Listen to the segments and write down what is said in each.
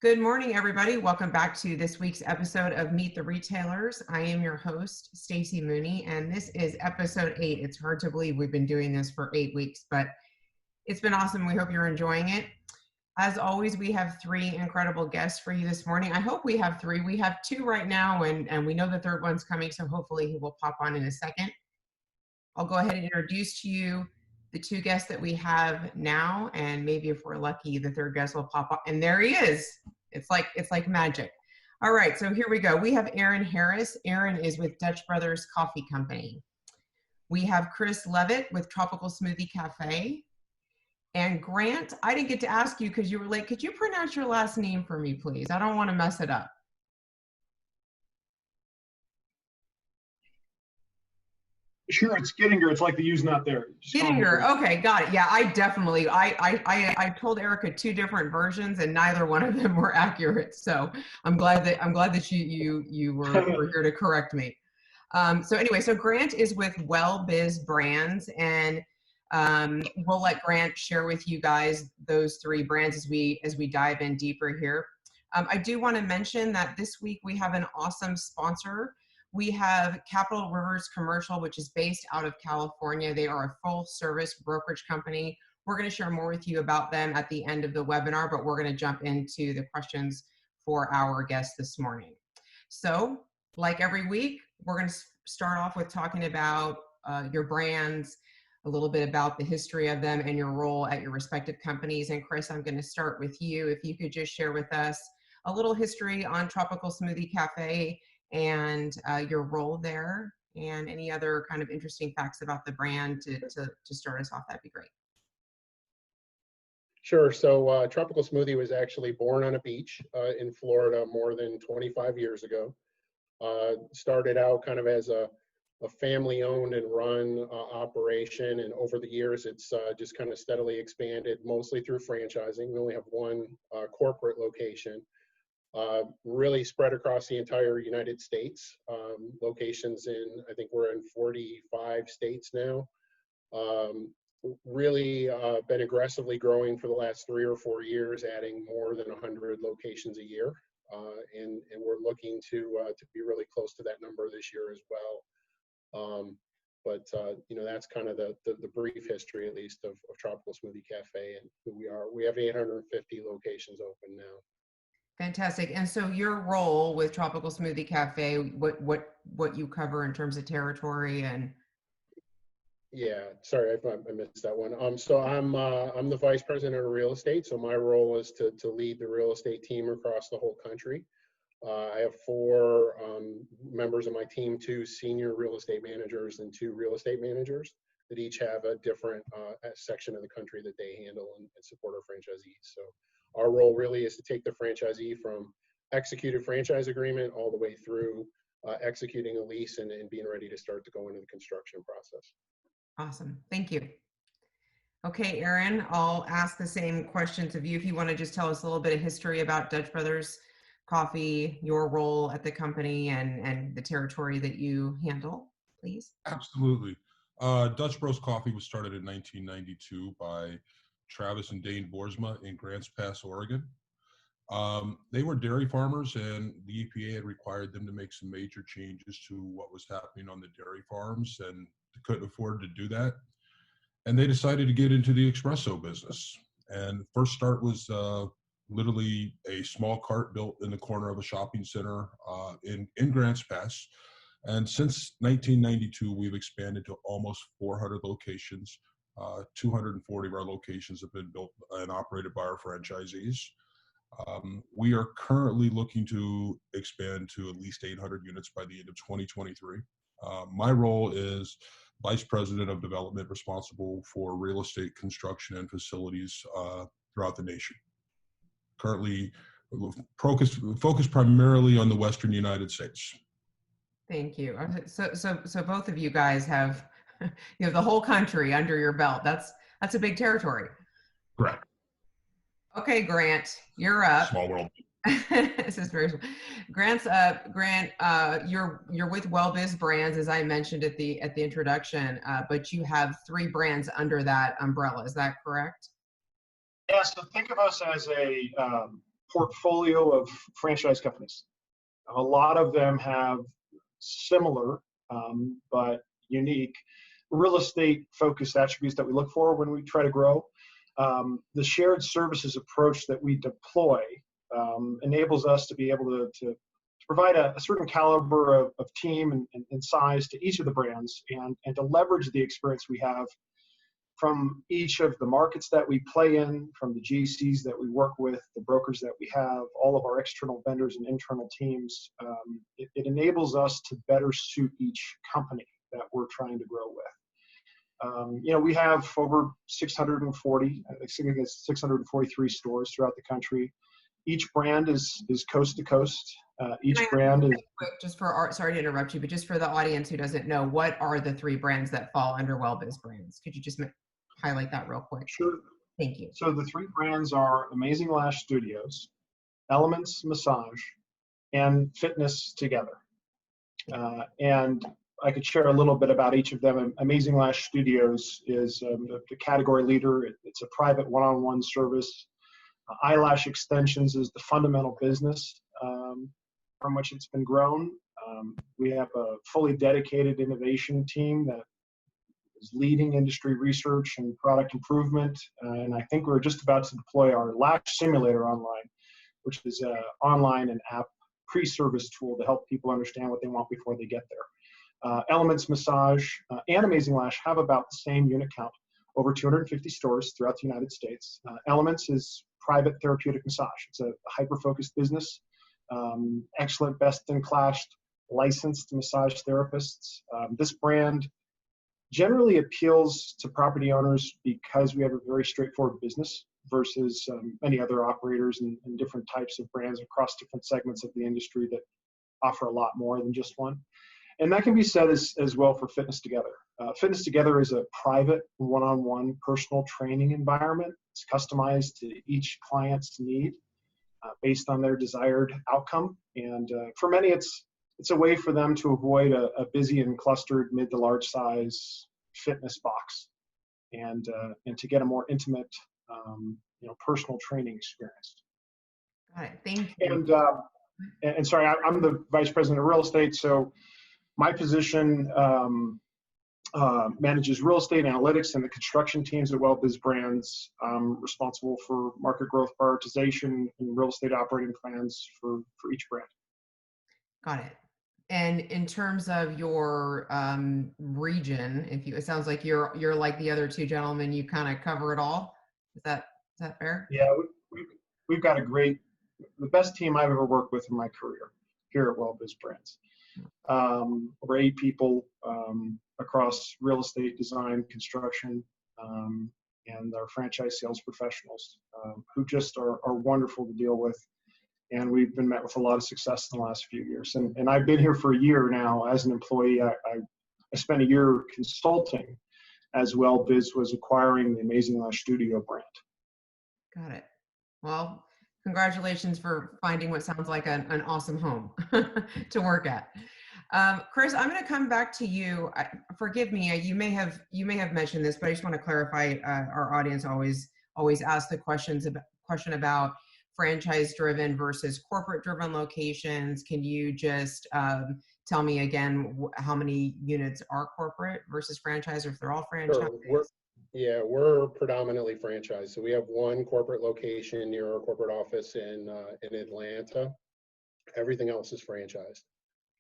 Good morning, everybody. Welcome back to this week's episode of Meet the Retailers. I am your host, Stacey Mooney, and this is episode 8. It's hard to believe we've been doing this for 8 weeks, but it's been awesome. We hope you're enjoying it. As always, we have 3 incredible guests for you this morning. I hope we have 3. We have 2 right now, and we know the third one's coming, so hopefully he will pop on in a second. I'll go ahead and introduce to you the 2 guests that we have now, and maybe if we're lucky, the third guest will pop up. And there he is. It's like magic. All right, so here we go. We have Aaron Harris. Aaron is with Dutch Brothers Coffee Company. We have Chris Levitt with Tropical Smoothie Cafe. And Grant, I didn't get to ask you because you were late. Could you pronounce your last name for me, please? I don't want to mess it up. Sure, it's Gittinger. It's like the U's not there. Gittinger. Okay, got it. Yeah, I told Erica 2 different versions, and neither one of them were accurate. So I'm glad that you were here to correct me. So anyway, so Grant is with Well Biz Brands, and we'll let Grant share with you guys those 3 brands as we dive in deeper here. I do want to mention that this week we have an awesome sponsor. We have Capital Rivers Commercial, which is based out of California. They are a full-service brokerage company. We're going to share more with you about them at the end of the webinar, but we're going to jump into the questions for our guests this morning. So, like every week, we're going to start off with talking about your brands, a little bit about the history of them and your role at your respective companies. And Chris, I'm going to start with you. If you could just share with us a little history on Tropical Smoothie Cafe and your role there, and any other kind of interesting facts about the brand to start us off, that'd be great. Sure. So Tropical Smoothie was actually born on a beach in Florida more than 25 years ago. Started out kind of as a family-owned and run operation, and over the years it's just kind of steadily expanded, mostly through franchising. We only have 1 corporate location. Really spread across the entire United States, locations in, I think we're in 45 states now. Really been aggressively growing for the last 3 or 4 years, adding more than 100 locations a year. And we're looking to be really close to that number this year as well. But that's kind of the brief history, at least, of Tropical Smoothie Cafe and who we are. We have 850 locations open now. Fantastic. And so your role with Tropical Smoothie Cafe, what you cover in terms of territory and? Yeah, sorry, I missed that one. So I'm the vice president of real estate. So my role is to lead the real estate team across the whole country. I have 4 members of my team, 2 senior real estate managers and 2 real estate managers that each have a different section of the country that they handle and support our franchisees. So our role really is to take the franchisee from executed franchise agreement all the way through executing a lease and being ready to start to go into the construction process. Awesome. Thank you. Okay, Aaron, I'll ask the same questions of you. If you want to just tell us a little bit of history about Dutch Brothers Coffee, your role at the company, and the territory that you handle, please. Absolutely. Dutch Bros Coffee was started in 1992 by Travis and Dane Boersma in Grants Pass, Oregon. They were dairy farmers, and the EPA had required them to make some major changes to what was happening on the dairy farms, and they couldn't afford to do that. And they decided to get into the espresso business. And first start was literally a small cart built in the corner of a shopping center in Grants Pass. And since 1992, we've expanded to almost 400 locations. 240 of our locations have been built and operated by our franchisees. We are currently looking to expand to at least 800 units by the end of 2023. My role is Vice President of Development, responsible for real estate construction and facilities throughout the nation. Currently focused primarily on the Western United States. Thank you. So both of you guys have the whole country under your belt. That's a big territory. Correct. Okay, Grant, you're up. Small world. This is very small. Grant, you're with Well Biz Brands, as I mentioned at the introduction, but you have 3 brands under that umbrella. Is that correct? Yeah, so think of us as a portfolio of franchise companies. A lot of them have similar but unique real estate focused attributes that we look for when we try to grow. The shared services approach that we deploy enables us to be able to provide a certain caliber of team and size to each of the brands, and to leverage the experience we have from each of the markets that we play in, from the GCs that we work with, the brokers that we have, all of our external vendors and internal teams. It enables us to better suit each company that we're trying to grow with. We have over 640, I think it's 643 stores throughout the country. Each brand is coast to coast. Each brand is just for our, sorry to interrupt you, but just for the audience who doesn't know, what are the 3 brands that fall under WellBiz Brands? Could you just highlight that real quick? Sure. Thank you. So the 3 brands are Amazing Lash Studios, Elements Massage, and Fitness Together. And I could share a little bit about each of them. Amazing Lash Studios is the category leader. It's a private one-on-one service. Eyelash extensions is the fundamental business from which it's been grown. We have a fully dedicated innovation team that is leading industry research and product improvement. And I think we're just about to deploy our Lash Simulator online, which is an online and app pre-service tool to help people understand what they want before they get there. Elements Massage and Amazing Lash have about the same unit count, over 250 stores throughout the United States. Elements is private therapeutic massage. It's a hyper-focused business, excellent best-in-class licensed massage therapists. This brand generally appeals to property owners because we have a very straightforward business versus many other operators and different types of brands across different segments of the industry that offer a lot more than just one. And that can be said as well for Fitness Together. Fitness Together is a private one-on-one personal training environment. It's customized to each client's need based on their desired outcome. And for many, it's a way for them to avoid a busy and clustered mid to large size fitness box and to get a more intimate, personal training experience. Got it. Thank you. And sorry, I'm the vice president of real estate. So my position manages real estate analytics and the construction teams at WellBiz Brands. I'm responsible for market growth prioritization and real estate operating plans for each brand. Got it. And in terms of your region, it sounds like you're like the other 2 gentlemen, you kind of cover it all. Is that fair? Yeah, we've got the best team I've ever worked with in my career here at WellBiz Brands. Over 8 people across real estate, design, construction, and our franchise sales professionals who just are wonderful to deal with. And we've been met with a lot of success in the last few years. And I've been here for a year now as an employee. I spent a year consulting as WellBiz was acquiring the Amazing Lash Studio brand. Got it. Well, congratulations for finding what sounds like an awesome home to work at. Chris, I'm going to come back to you. Forgive me, you may have mentioned this, but I just want to clarify. Our audience always asks the question about franchise-driven versus corporate-driven locations. Can you just tell me again how many units are corporate versus franchise, or if they're all franchise? Sure. We're predominantly franchise. So we have 1 corporate location near our corporate office in Atlanta. Everything else is franchised.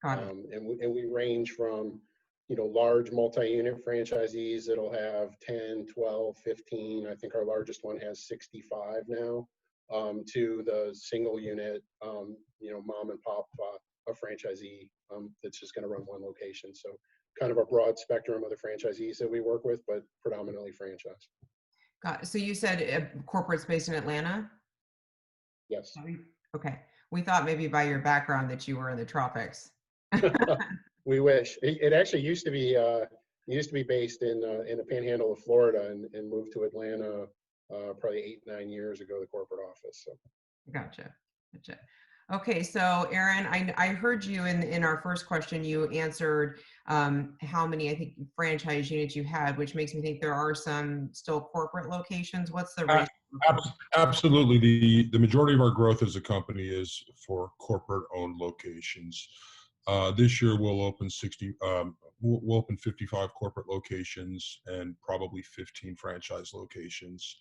Got it. And we range from, large multi-unit franchisees that'll have 10, 12, 15. I think our largest one has 65 now, to the single unit, mom and pop, a franchisee that's just going to run 1 location. So kind of a broad spectrum of the franchisees that we work with, but predominantly franchise. Got it. So you said corporate space in Atlanta? Yes. Okay. We thought maybe by your background that you were in the tropics. We wish. It actually used to be based in the panhandle of Florida and moved to Atlanta probably 8-9 years ago, the corporate office. So. Gotcha. Okay, so Aaron, I heard you in our first question, you answered how many, I think, franchise units you had, which makes me think there are some still corporate locations. What's the ratio Absolutely. The majority of our growth as a company is for corporate-owned locations. This year we'll open 60. We'll open 55 corporate locations and probably 15 franchise locations.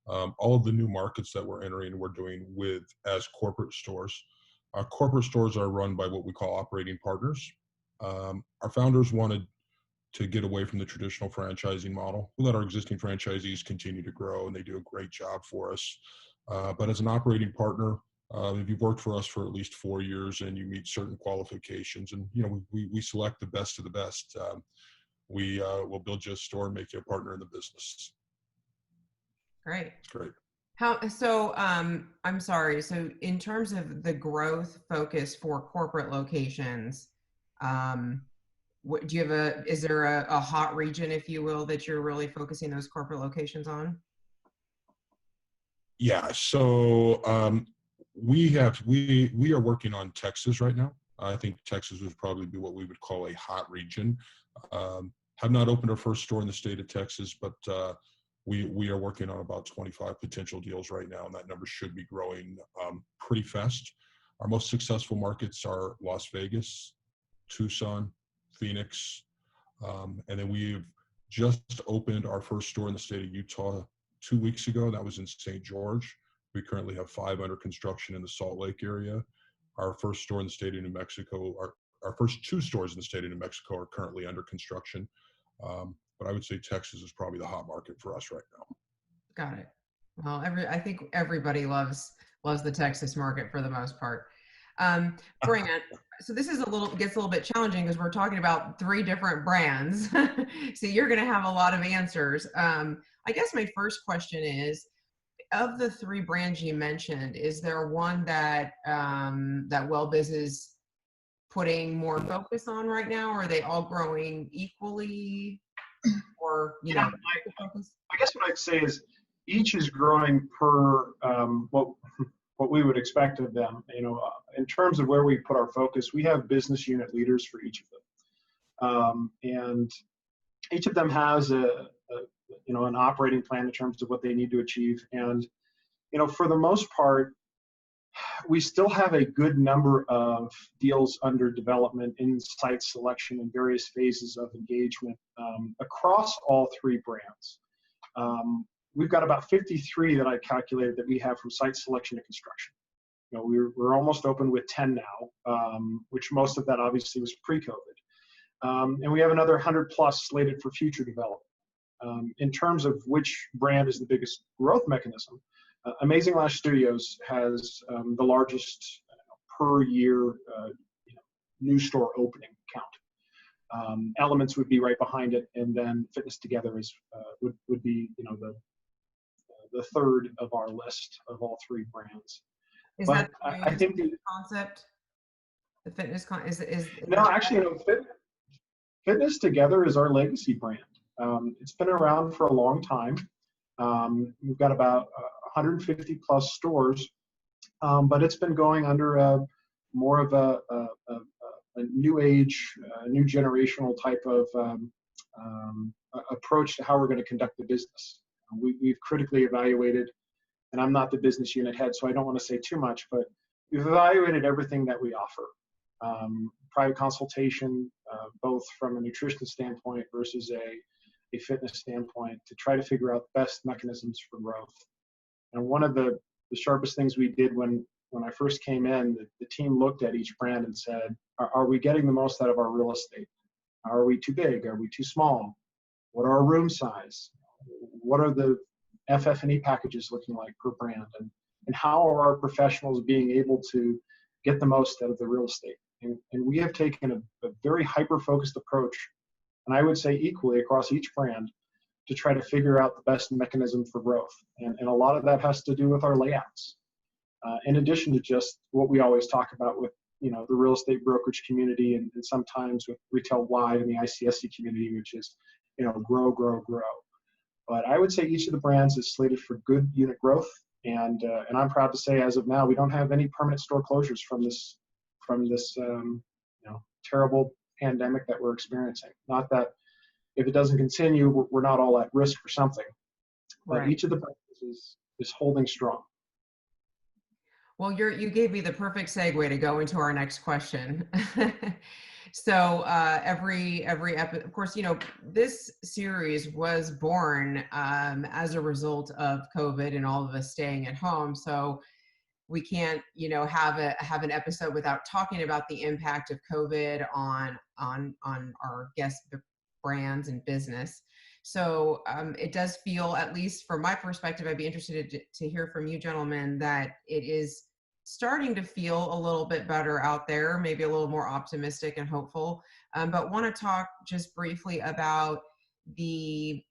All of the new markets that we're entering, we're doing with as corporate stores. Our corporate stores are run by what we call operating partners. Our founders wanted to get away from the traditional franchising model. We let our existing franchisees continue to grow, and they do a great job for us. But as an operating partner, if you've worked for us for at least 4 years and you meet certain qualifications, and we select the best of the best, we will build you a store and make you a partner in the business. Great. It's great. I'm sorry. So in terms of the growth focus for corporate locations, do you have is there a hot region, if you will, that you're really focusing those corporate locations on? Yeah. So we are working on Texas right now. I think Texas would probably be what we would call a hot region. Have not opened our first store in the state of Texas, but we are working on about 25 potential deals right now, and that number should be growing pretty fast. Our most successful markets are Las Vegas, Tucson, Phoenix, and then we've just opened our first store in the state of Utah 2 weeks ago. That was in St. George. We currently have 5 under construction in the Salt Lake area. Our first store in the state of New Mexico, our first 2 stores in the state of New Mexico are currently under construction. But I would say Texas is probably the hot market for us right now. Got it. Well, I think everybody loves the Texas market for the most part. Brant, so this is gets a little bit challenging because we're talking about 3 different brands. So you're going to have a lot of answers. I guess my first question is, of the 3 brands you mentioned, is there one that that Welbiz is putting more focus on right now? Or are they all growing equally? Or I guess what I'd say is each is growing per what we would expect of them. In terms of where we put our focus, we have business unit leaders for each of them, and each of them has an operating plan in terms of what they need to achieve. And for the most part, we still have a good number of deals under development in site selection and various phases of engagement across all 3 brands. We've got about 53 that I calculated that we have from site selection to construction. We're almost open with 10 now, which most of that obviously was pre-COVID. And we have another 100 plus slated for future development. In terms of which brand is the biggest growth mechanism, Amazing Lash Studios has the largest per year new store opening count. Elements would be right behind it, and then Fitness Together would be the third of our list of all 3 brands. That I think the concept, the fitness Fitness Together is our legacy brand. It's been around for a long time. We've got about 150 plus stores, but it's been going under more of a new age, new generational type of approach to how we're going to conduct the business. We've critically evaluated, and I'm not the business unit head, so I don't want to say too much, but we've evaluated everything that we offer. Private consultation, both from a nutrition standpoint versus a fitness standpoint, to try to figure out the best mechanisms for growth. And one of the sharpest things we did when I first came in, the team looked at each brand and said, are we getting the most out of our real estate? Are we too big? Are we too small? What are our room size? What are the FF&E packages looking like per brand? And how are our professionals being able to get the most out of the real estate? And we have taken a very hyper-focused approach, and I would say equally across each brand, to try to figure out the best mechanism for growth. And a lot of that has to do with our layouts. In addition to just what we always talk about with the real estate brokerage community, and sometimes with Retail Wide and the ICSC community, which is grow, grow, grow. But I would say each of the brands is slated for good unit growth, and I'm proud to say, as of now, we don't have any permanent store closures from this terrible pandemic that we're experiencing. Not that if it doesn't continue, we're not all at risk for something. But right. Each of the brands is holding strong. Well, you gave me the perfect segue to go into our next question. So of course, this series was born as a result of COVID and all of us staying at home. So we can't, have an episode without talking about the impact of COVID on our guest brands and business. So it does feel, at least from my perspective, I'd be interested to hear from you gentlemen, that it is starting to feel a little bit better out there, maybe a little more optimistic and hopeful. But want to talk just briefly about any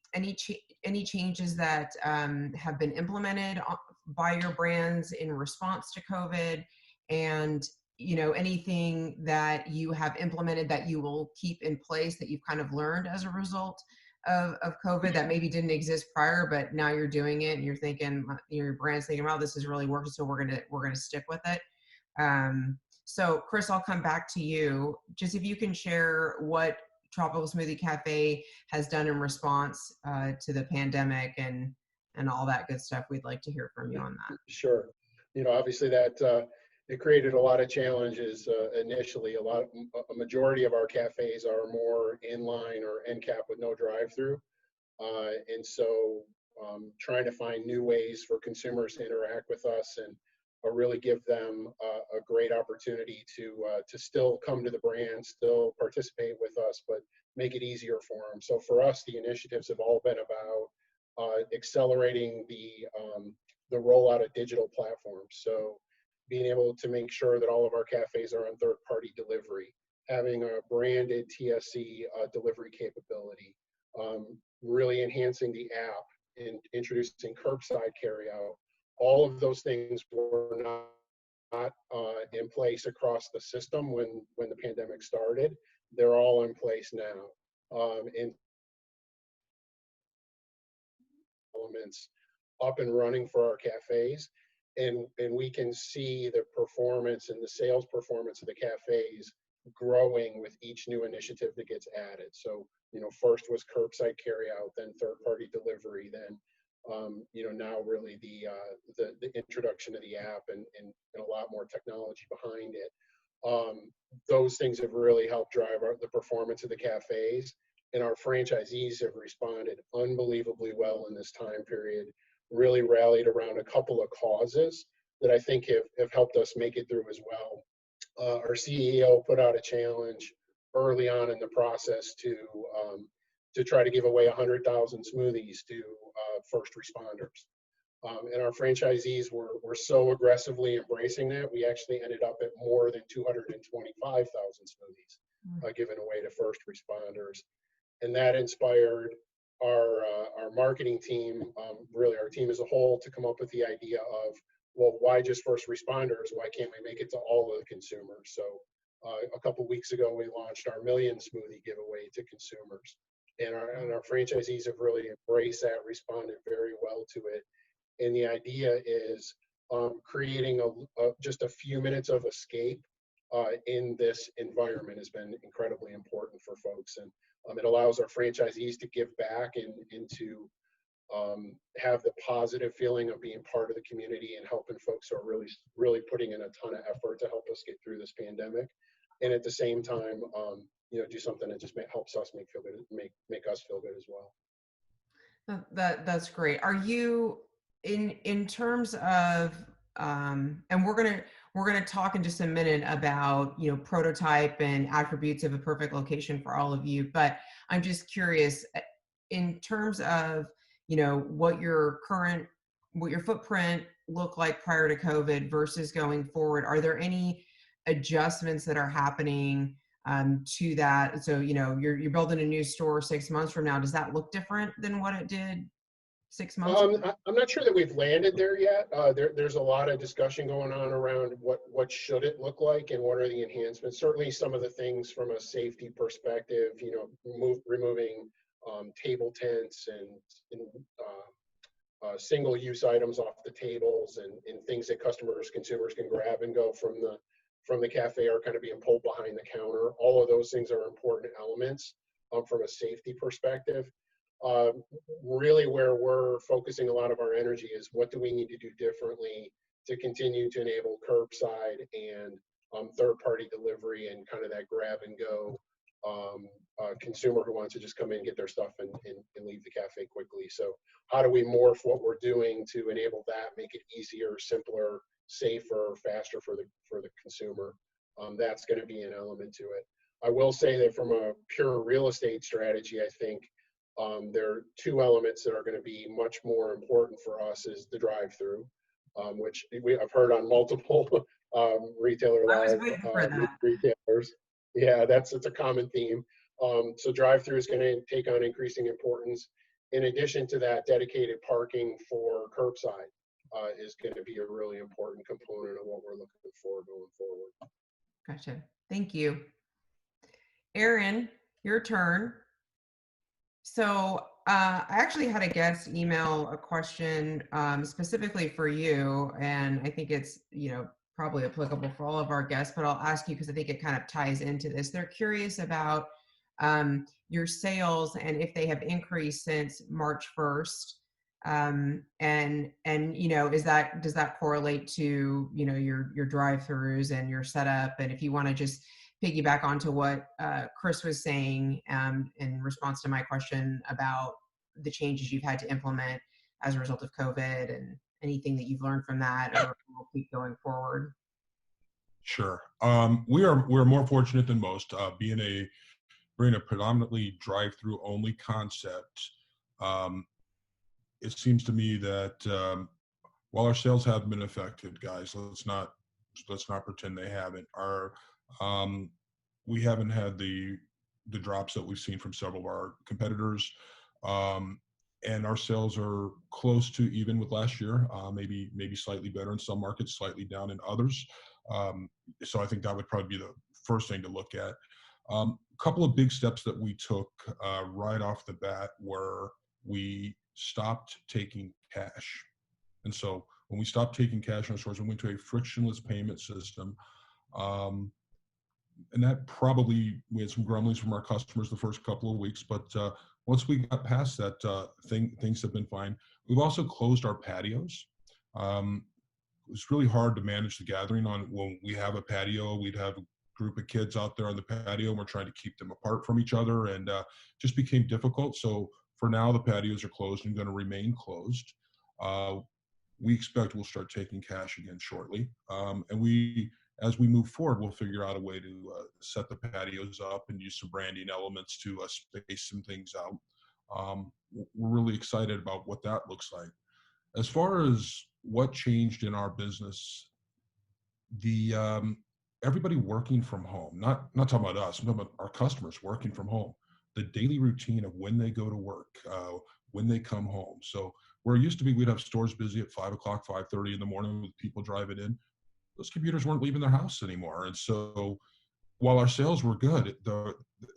changes that have been implemented by your brands in response to COVID, and anything that you have implemented that you will keep in place that you've kind of learned as a result of COVID that maybe didn't exist prior, but now you're doing it and you're thinking, your brand's thinking, wow, this is really working, so we're gonna stick with it. So Chris, I'll come back to you. Just if you can share what Tropical Smoothie Cafe has done in response to the pandemic and all that good stuff. We'd like to hear from you on that. Sure. Obviously that it created a lot of challenges initially. A majority of our cafes are more inline or end cap with no drive-through, and so trying to find new ways for consumers to interact with us and really give them a great opportunity to still come to the brand, still participate with us, but make it easier for them. So for us, the initiatives have all been about accelerating the rollout of digital platforms. So being able to make sure that all of our cafes are on third-party delivery, having a branded TSC delivery capability, really enhancing the app and introducing curbside carryout. All of those things were not in place across the system when the pandemic started. They're all in place now. And elements up and running for our cafes. And we can see the performance and the sales performance of the cafes growing with each new initiative that gets added. So, first was curbside carryout, then third-party delivery, then now really the introduction of the app and a lot more technology behind it. Those things have really helped drive the performance of the cafes, and our franchisees have responded unbelievably well in this time period, really rallied around a couple of causes that I think have helped us make it through as well. Our CEO put out a challenge early on in the process to try to give away 100,000 smoothies to first responders. And our franchisees were so aggressively embracing that, we actually ended up at more than 225,000 smoothies given away to first responders. And that inspired our marketing team, really our team as a whole, to come up with the idea of, well, why just first responders? Why can't we make it to all of the consumers? So a couple weeks ago, we launched our Million Smoothie giveaway to consumers. And our franchisees have really embraced that, responded very well to it. And the idea is creating just a few minutes of escape in this environment has been incredibly important for folks. And it allows our franchisees to give back and to have the positive feeling of being part of the community and helping folks who are really, really putting in a ton of effort to help us get through this pandemic. And at the same time, do something that just helps us make us feel good as well. That's great. Are you in terms of and we're gonna talk in just a minute about prototype and attributes of a perfect location for all of you, but I'm just curious in terms of what your footprint looked like prior to COVID versus going forward. Are there any adjustments that are happening to that? So you're building a new store 6 months from now. Does that look different than what it did 6 months ago? I'm not sure that we've landed there yet. There's a lot of discussion going on around what should it look like and what are the enhancements. Certainly some of the things from a safety perspective, removing table tents and single-use items off the tables and things that consumers can grab and go from the cafe are kind of being pulled behind the counter. All of those things are important elements from a safety perspective. really where we're focusing a lot of our energy is what do we need to do differently to continue to enable curbside and third-party delivery and kind of that grab and go consumer who wants to just come in, get their stuff, and leave the cafe quickly. So how do we morph what we're doing to enable that, make it easier, simpler, safer, faster for the consumer? That's going to be an element to it. I will say that from a pure real estate strategy, I think there are two elements that are going to be much more important for us is the drive-through, which I've heard on multiple retailer I was live waiting for that. retailers. Yeah, it's a common theme. So drive-through is going to take on increasing importance. In addition to that, dedicated parking for curbside is going to be a really important component of what we're looking for going forward. Gotcha. Thank you. Aaron, your turn. So I actually had a guest email a question specifically for you, and I think it's, probably applicable for all of our guests, but I'll ask you because I think it kind of ties into this. They're curious about your sales and if they have increased since March 1st. And does that correlate to, your drive-throughs and your setup? And if you want to just piggyback onto what Chris was saying in response to my question about the changes you've had to implement as a result of COVID and anything that you've learned from that or will keep going forward. Sure. We're more fortunate than most. Being a predominantly drive-through only concept, it seems to me that while our sales have been affected, guys, let's not pretend they haven't. We haven't had the drops that we've seen from several of our competitors, and our sales are close to even with last year. Maybe slightly better in some markets, slightly down in others. So I think that would probably be the first thing to look at. A couple of big steps that we took right off the bat were we stopped taking cash. And so when we stopped taking cash in our stores, we went to a frictionless payment system. And that probably, we had some grumblings from our customers the first couple of weeks, but once we got past that, things have been fine. We've also closed our patios. It was really hard to manage the gathering when we have a patio. We'd have a group of kids out there on the patio, and we're trying to keep them apart from each other, and just became difficult. So for now, the patios are closed and going to remain closed. We expect we'll start taking cash again shortly. And as we move forward, we'll figure out a way to set the patios up and use some branding elements to space some things out. We're really excited about what that looks like. As far as what changed in our business, everybody working from home, not talking about us, I'm talking about our customers working from home, the daily routine of when they go to work, when they come home. So where it used to be, we'd have stores busy at 5 o'clock, 5:30 in the morning with people driving in. Those commuters weren't leaving their house anymore. And so while our sales were good,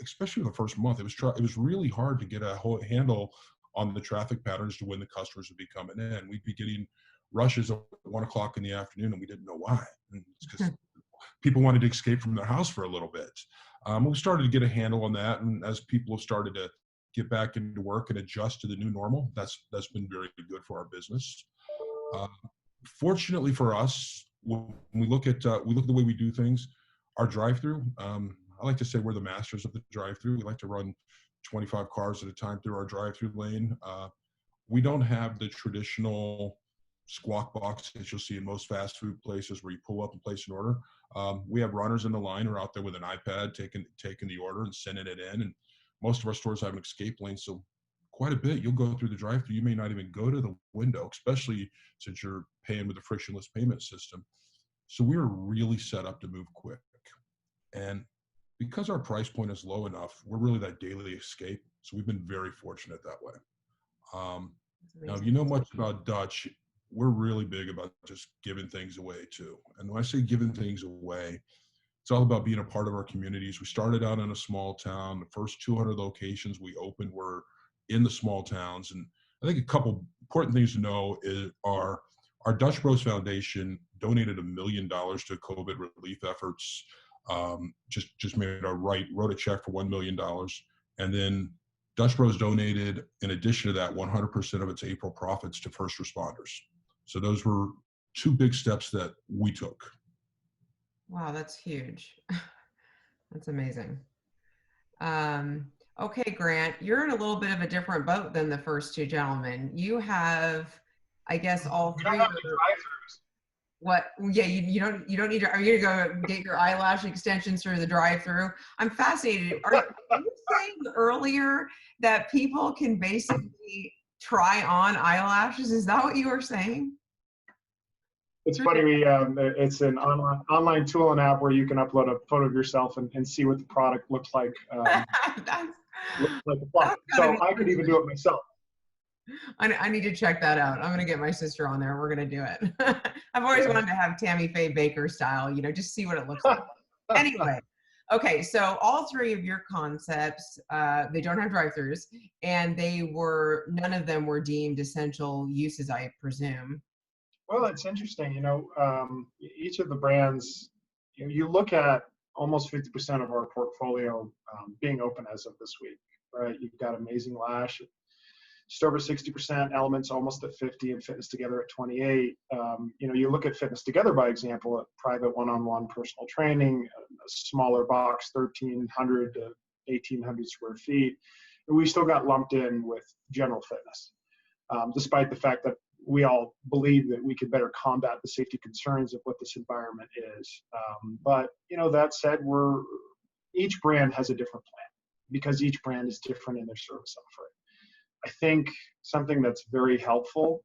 especially the first month, it was really hard to get a whole handle on the traffic patterns to when the customers would be coming in. We'd be getting rushes at 1 o'clock in the afternoon, and we didn't know why. And it's because people wanted to escape from their house for a little bit. We started to get a handle on that, and as people have started to get back into work and adjust to the new normal, that's been very good for our business. Fortunately for us, when we look at the way we do things, our drive-through, I like to say we're the masters of the drive-through. We like to run 25 cars at a time through our drive-through lane. We don't have the traditional squawk box that you'll see in most fast food places where you pull up and place an order. We have runners in the line who are out there with an iPad taking the order and sending it in. And most of our stores have an escape lane, so quite a bit. You'll go through the drive-through. You may not even go to the window, especially since you're paying with a frictionless payment system. So we're really set up to move quick. And because our price point is low enough, we're really that daily escape. So we've been very fortunate that way. Now, if you know much about Dutch, we're really big about just giving things away too. And when I say giving things away, it's all about being a part of our communities. We started out in a small town. The first 200 locations we opened were in the small towns. And I think a couple important things to know are our Dutch Bros Foundation donated $1 million to COVID relief efforts. Just wrote a check for $1 million. And then Dutch Bros donated, in addition to that, 100% of its April profits to first responders. So those were two big steps that we took. Wow, that's huge. That's amazing. Okay, Grant, you're in a little bit of a different boat than the first two gentlemen. You have, I guess, all We three. don't have to drive-throughs. What? Yeah, you don't need to. Are you gonna go get your eyelash extensions through the drive-through? I'm fascinated. Are you saying earlier that people can basically try on eyelashes? Is that what you were saying? It's funny, it's an online tool and app where you can upload a photo of yourself and see what the product looks like. That's So I could even do it myself. I need to check that out. I'm going to get my sister on there. We're going to do it. I've always wanted to have Tammy Faye Baker style, just see what it looks like. Anyway, okay, so all three of your concepts, they don't have drive-thrus, and none of them were deemed essential uses, I presume. Well, it's interesting, each of the brands, you look at almost 50% of our portfolio being open as of this week, right? You've got Amazing Lash, just over 60%, Elements almost at 50, and Fitness Together at 28. You look at Fitness Together, by example, at private one-on-one personal training, a smaller box, 1,300 to 1,800 square feet. And we still got lumped in with general fitness, despite the fact that we all believe that we could better combat the safety concerns of what this environment is. But that said, each brand has a different plan because each brand is different in their service offering. I think something that's very helpful,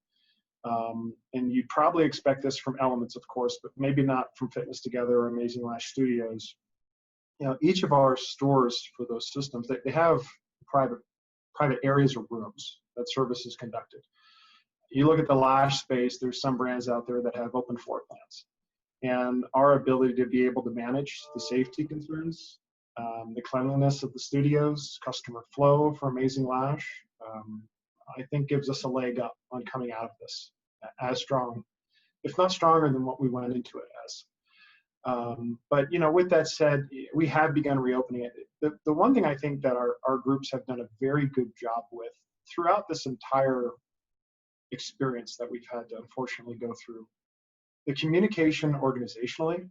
and you'd probably expect this from Elements, of course, but maybe not from Fitness Together or Amazing Lash Studios. Each of our stores for those systems, they have private areas or rooms that service is conducted. You look at the lash space, there's some brands out there that have open floor plans. And our ability to be able to manage the safety concerns, the cleanliness of the studios, customer flow for Amazing Lash, I think gives us a leg up on coming out of this as strong, if not stronger than what we went into it as. But with that said, we have begun reopening it. The one thing I think that our groups have done a very good job with throughout this entire experience that we've had to unfortunately go through, the communication organizationally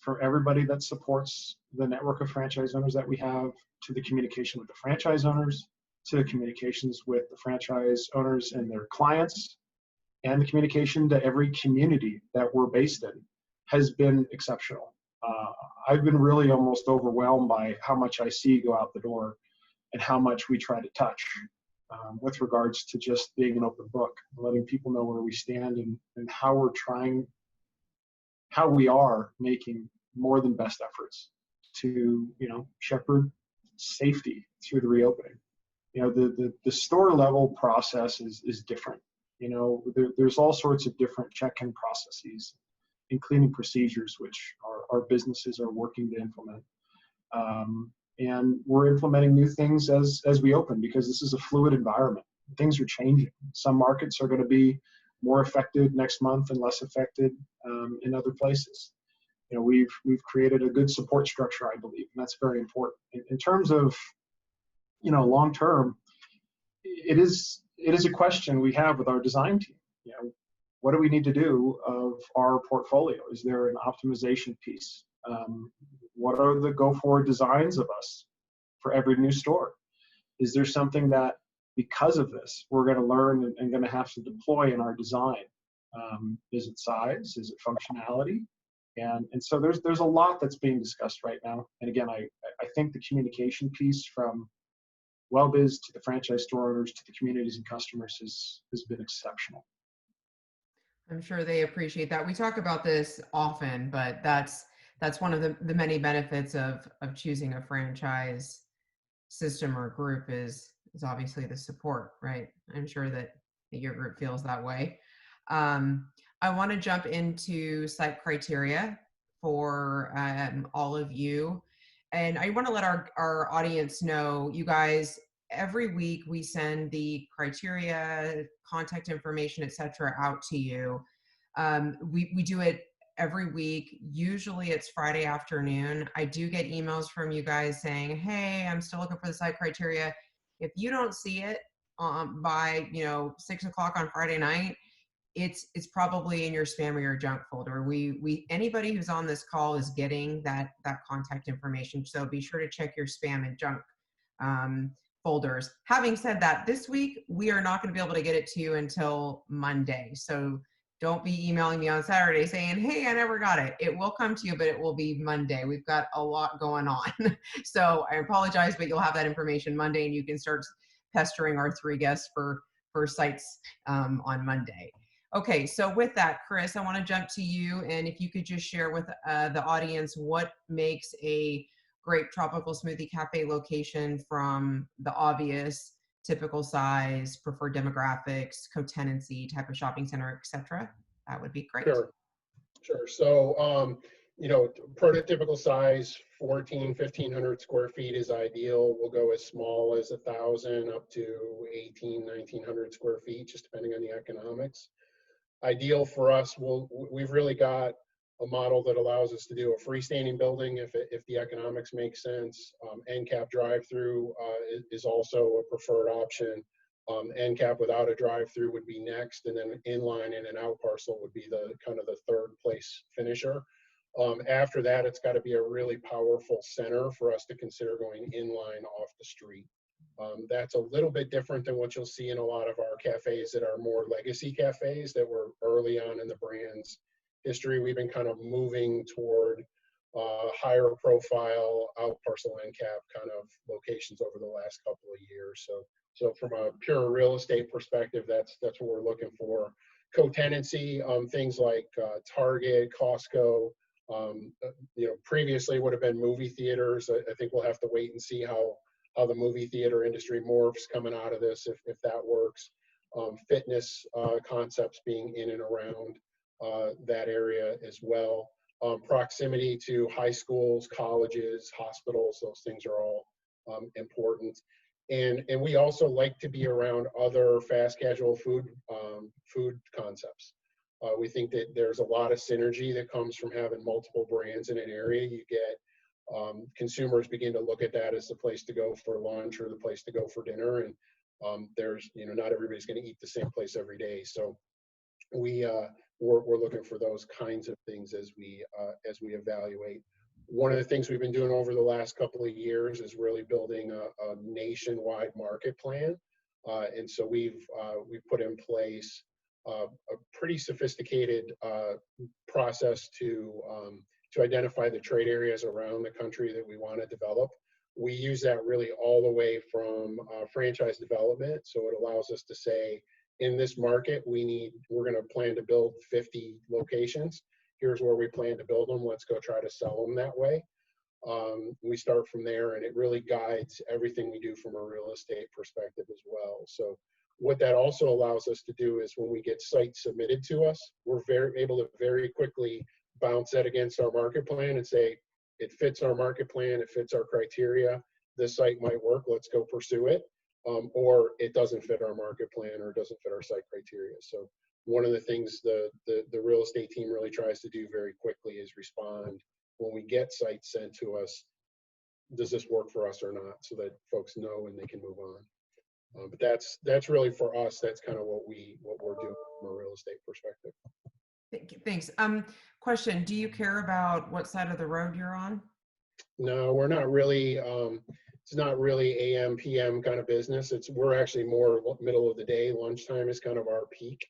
for everybody that supports the network of franchise owners that we have, to the communication with the franchise owners, to the communications with the franchise owners and their clients, and the communication to every community that we're based in has been exceptional. I've been really almost overwhelmed by how much I see go out the door and how much we try to touch with regards to just being an open book, letting people know where we stand and how we are making more than best efforts to, shepherd safety through the reopening. The store level process is different. There's all sorts of different check-in processes and cleaning procedures, which our businesses are working to implement. And we're implementing new things as we open, because this is a fluid environment. Things are changing. Some markets are going to be more affected next month and less affected in other places. We've created a good support structure, I believe, and that's very important. In terms of, long term, it is a question we have with our design team. What do we need to do of our portfolio? Is there an optimization piece? What are the go-forward designs of us for every new store? Is there something that, because of this, we're going to learn and going to have to deploy in our design? Is it size? Is it functionality? And so there's a lot that's being discussed right now. And again, I think the communication piece from WellBiz to the franchise store owners to the communities and customers has been exceptional. I'm sure they appreciate that. We talk about this often, but that's one of the many benefits of choosing a franchise system or group is obviously the support, right? I'm sure that your group feels that way. I want to jump into site criteria for all of you. And I want to let our audience know, you guys, every week we send the criteria, contact information, etc., out to you. We do it every week. Usually it's Friday afternoon. I do get emails from you guys saying, hey, I'm still looking for the site criteria. If you don't see it by 6 o'clock on Friday night, it's probably in your spam or your junk folder. We anybody who's on this call is getting that contact information, so be sure to check your spam and junk folders. Having said that, this week we are not going to be able to get it to you until Monday, so don't be emailing me on Saturday saying, hey, I never got it. It will come to you, but it will be Monday. We've got a lot going on. So I apologize, but you'll have that information Monday, and you can start pestering our 3 guests for sites on Monday. Okay, so with that, Chris, I want to jump to you, and if you could just share with the audience what makes a great tropical smoothie cafe location, from the obvious typical size, preferred demographics, co-tenancy, type of shopping center, etc. That would be great. Sure. So, prototypical size, 1,500 square feet is ideal. We'll go as small as 1,000 up to 1,900 square feet, just depending on the economics. Ideal for us, we've really got a model that allows us to do a freestanding building if the economics make sense. End cap drive-through is also a preferred option. End cap without a drive-through would be next, and then inline in and out parcel would be the kind of the third place finisher. After that, it's got to be a really powerful center for us to consider going inline off the street. That's a little bit different than what you'll see in a lot of our cafes that are more legacy cafes that were early on in the brand's history. We've been kind of moving toward higher profile out parcel end cap kind of locations over the last couple of years. So from a pure real estate perspective, that's what we're looking for. Co-tenancy, things like Target, Costco, previously would have been movie theaters. I think we'll have to wait and see how the movie theater industry morphs coming out of this, if that works. Fitness concepts being in and around that area as well. Proximity to high schools, colleges, hospitals, those things are all important. And we also like to be around other fast casual food concepts. We think that there's a lot of synergy that comes from having multiple brands in an area. You get consumers begin to look at that as the place to go for lunch or the place to go for dinner, and there's not everybody's going to eat the same place every day. So we're looking for those kinds of things as we evaluate. One of the things we've been doing over the last couple of years is really building a nationwide market plan, and so we've put in place a pretty sophisticated process to identify the trade areas around the country that we want to develop. We use that really all the way from franchise development, so it allows us to say, in this market, we're going to plan to build 50 locations. Here's where we plan to build them. Let's go try to sell them that way. We start from there, and it really guides everything we do from a real estate perspective as well. So what that also allows us to do is when we get sites submitted to us, we're able to very quickly bounce that against our market plan and say, it fits our market plan, it fits our criteria, this site might work, let's go pursue it. Or it doesn't fit our market plan or doesn't fit our site criteria. So one of the things the real estate team really tries to do very quickly is respond when we get sites sent to us, does this work for us or not, so that folks know and they can move on. But that's really for us, that's kind of what we're doing from a real estate perspective. Thanks. Question, do you care about what side of the road you're on? No, we're not really. It's not really AM, PM kind of business. We're actually more middle of the day. Lunchtime is kind of our peak.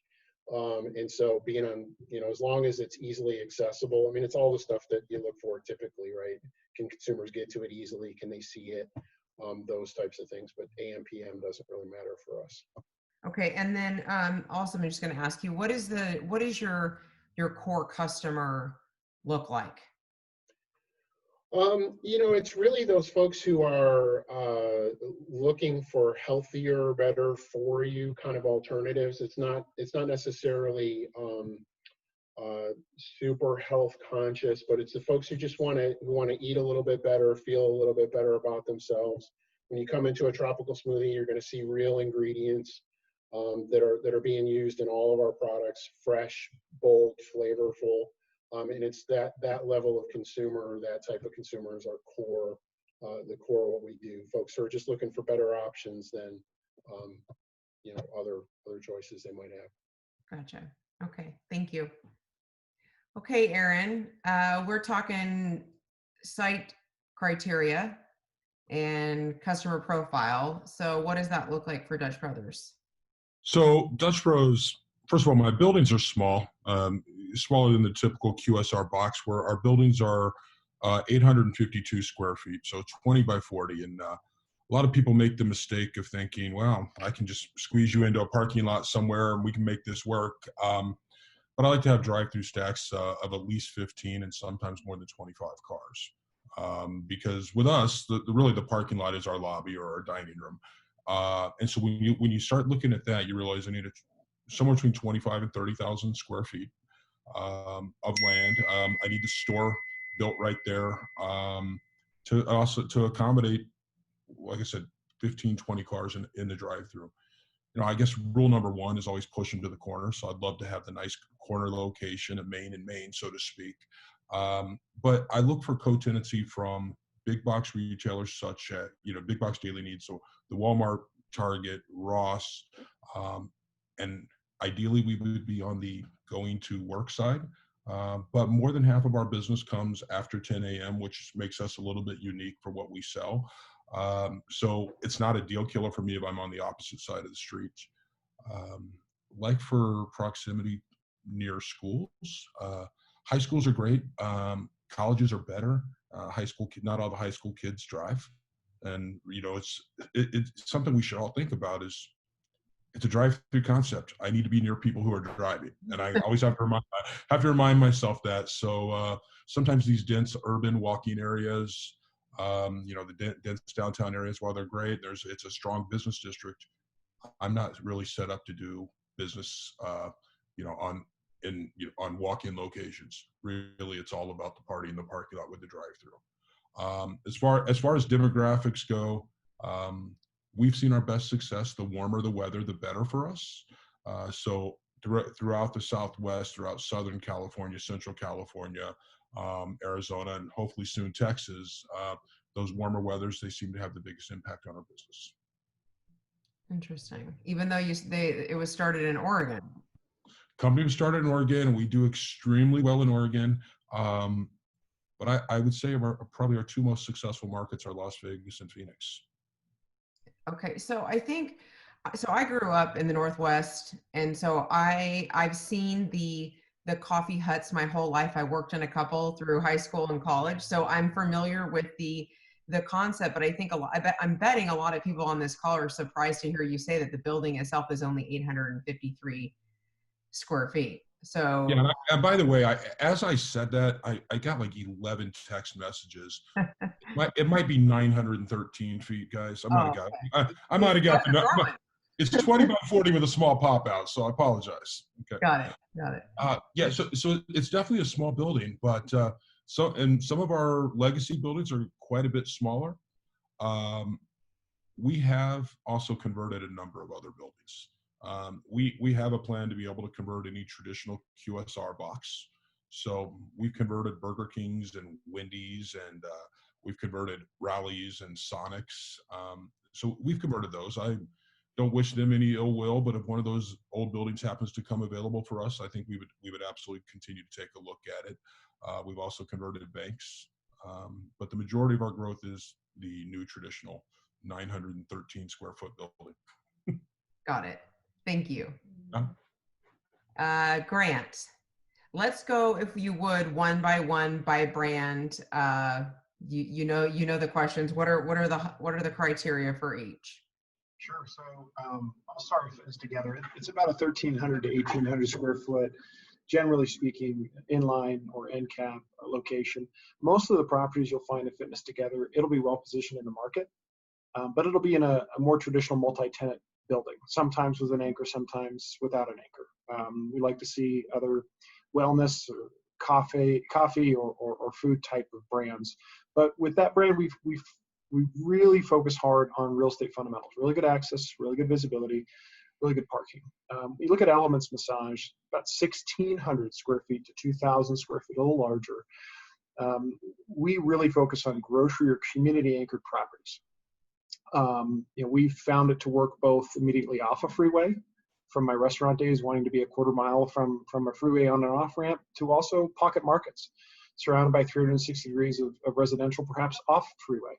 And so being on, as long as it's easily accessible, I mean, it's all the stuff that you look for typically, right? Can consumers get to it easily? Can they see it? Those types of things, but AM, PM doesn't really matter for us. Okay. And then also, I'm just going to ask you, what is your core customer look like? It's really those folks who are looking for healthier, better for you kind of alternatives. It's not necessarily super health conscious, but it's the folks who just want to eat a little bit better, feel a little bit better about themselves. When you come into a tropical smoothie, you're going to see real ingredients that are being used in all of our products, fresh, bold, flavorful. And it's that level of consumer, that type of consumer is our core the core of what we do. Folks who are just looking for better options than other choices they might have. Gotcha. Okay, thank you. Okay, Aaron, we're talking site criteria and customer profile. So what does that look like for Dutch Brothers? So Dutch Bros, first of all, my buildings are small, smaller than the typical QSR box, where our buildings are 852 square feet, so 20 by 40. And a lot of people make the mistake of thinking, well, I can just squeeze you into a parking lot somewhere and we can make this work. But I like to have drive-through stacks of at least 15 and sometimes more than 25 cars. Because with us, really the parking lot is our lobby or our dining room. And so when you start looking at that, you realize I need somewhere between 25 and 30,000 square feet of land. I need the store built right there to accommodate, like I said, 15, 20 cars in the drive-through. I guess rule number one is always push them to the corner. So I'd love to have the nice corner location of Main and Main, so to speak. But I look for co-tenancy from big box retailers such as, big box daily needs. So the Walmart, Target, Ross, and ideally we would be on the going to work side. But more than half of our business comes after 10 a.m., which makes us a little bit unique for what we sell. So it's not a deal killer for me if I'm on the opposite side of the street. Like for proximity near schools, high schools are great. Colleges are better. Not all the high school kids drive. And, it's something we should all think about is it's a drive-through concept. I need to be near people who are driving. And I always have to remind myself that. So sometimes these dense urban walking areas, the dense downtown areas, while they're great, it's a strong business district. I'm not really set up to do business, on walk-in locations. Really, it's all about the party in the parking lot with the drive-through. As far as demographics go, we've seen our best success. The warmer the weather, the better for us. So throughout the Southwest, throughout Southern California, Central California, Arizona, and hopefully soon Texas, those warmer weathers, they seem to have the biggest impact on our business. Interesting. Even though it was started in Oregon. Company was started in Oregon, and we do extremely well in Oregon. But I would say probably our two most successful markets are Las Vegas and Phoenix. Okay, so I grew up in the Northwest, and so I've seen the coffee huts my whole life. I worked in a couple through high school and college, so I'm familiar with the concept. But I think I'm betting a lot of people on this call are surprised to hear you say that the building itself is only 853 square feet. So yeah, and by the way, as I said that, I got like 11 text messages. It might be 913 feet, guys. I might have got the number. It's 20 by 40 with a small pop out, so I apologize. Okay. Got it. Yeah, so it's definitely a small building, but some of our legacy buildings are quite a bit smaller. We have also converted a number of other buildings. We have a plan to be able to convert any traditional QSR box. So we've converted Burger Kings and Wendy's, and we've converted Rally's and Sonics. So we've converted those. I don't wish them any ill will, but if one of those old buildings happens to come available for us, I think we would absolutely continue to take a look at it. We've also converted banks, but the majority of our growth is the new traditional 913 square foot building. Got it. Thank you. Yeah. Grant, let's go, if you would, one by one by brand. You know the questions. What are the criteria for each? Sure. So I'll start with Fitness Together. It's about a 1,300 to 1,800 square foot, generally speaking, inline or end cap location. Most of the properties you'll find at Fitness Together, it'll be well positioned in the market, but it'll be in a more traditional multi-tenant building, sometimes with an anchor, sometimes without an anchor. We like to see other wellness or coffee or food type of brands. But with that brand, we really focus hard on real estate fundamentals, really good access, really good visibility, really good parking. You look at Elements Massage, about 1,600 square feet to 2,000 square feet, a little larger. we really focus on grocery or community anchored properties. We found it to work both immediately off a freeway, from my restaurant days wanting to be a quarter mile from a freeway on and off ramp, to also pocket markets surrounded by 360 degrees of residential, perhaps off freeway.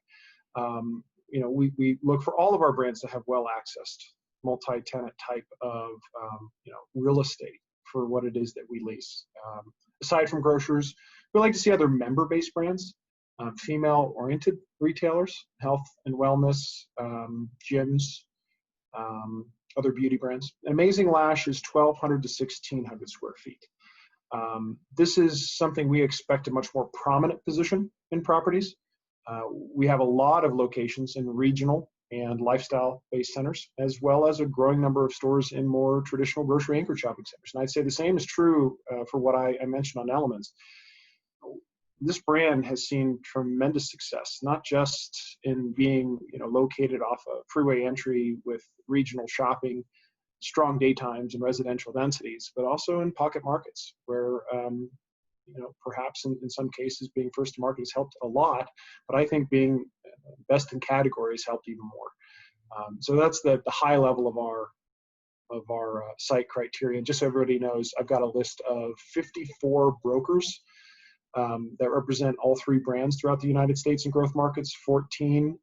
We look for all of our brands to have well accessed multi-tenant type of real estate for what it is that we lease. Aside from grocers, we like to see other member-based brands, female-oriented retailers, health and wellness, gyms, other beauty brands. Amazing Lash is 1,200 to 1,600 square feet. This is something we expect a much more prominent position in properties. We have a lot of locations in regional and lifestyle-based centers, as well as a growing number of stores in more traditional grocery anchored shopping centers. And I'd say the same is true for what I mentioned on Elements. This brand has seen tremendous success, not just in being located off a freeway entry with regional shopping, strong daytimes and residential densities, but also in pocket markets where perhaps in some cases being first to market has helped a lot, but I think being best in category has helped even more. So that's the high level of our site criteria. And just so everybody knows, I've got a list of 54 brokers that represent all three brands throughout the United States and growth markets, 14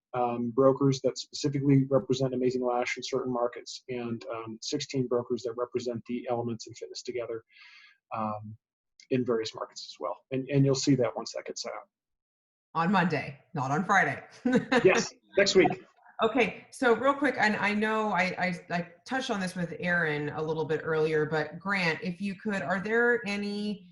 brokers that specifically represent Amazing Lash in certain markets, and 16 brokers that represent the Elements and Fitness Together in various markets as well. And you'll see that once that gets set out. On Monday, not on Friday. Yes, next week. Okay, so real quick, and I know I touched on this with Aaron a little bit earlier, but Grant, if you could, are there any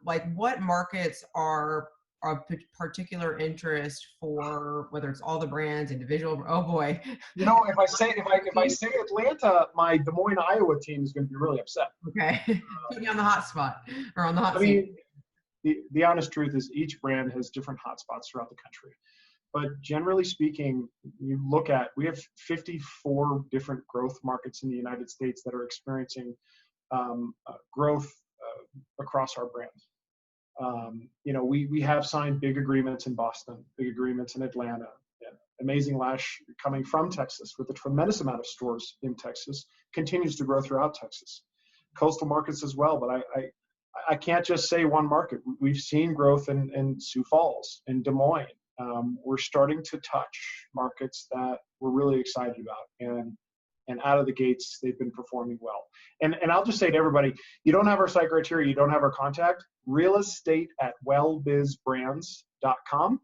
what markets are of particular interest for, whether it's all the brands, individual? Oh boy. If I say Atlanta, my Des Moines, Iowa team is going to be really upset. Okay, put me on the hot spot or on the hot seat. The honest truth is each brand has different hotspots throughout the country. But generally speaking, we have 54 different growth markets in the United States that are experiencing growth across our brands. We have signed big agreements in Boston, big agreements in Atlanta. Amazing Lash, coming from Texas with a tremendous amount of stores in Texas, continues to grow throughout Texas. Coastal markets as well, but I can't just say one market. We've seen growth in Sioux Falls, in Des Moines. We're starting to touch markets that we're really excited about, and out of the gates, they've been performing well. And I'll just say to everybody, you don't have our site criteria, you don't have our contact, realestate@wellbizbrands.com.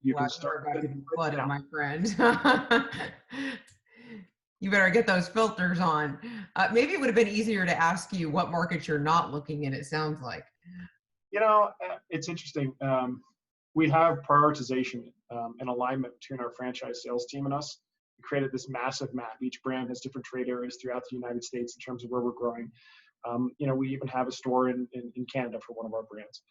You can start flooded, my friend. You better get those filters on. Maybe it would have been easier to ask you what markets you're not looking in, it sounds like. It's interesting. We have prioritization and alignment between our franchise sales team and us. We created this massive map. Each brand has different trade areas throughout the United States in terms of where we're growing. We even have a store in Canada for one of our brands.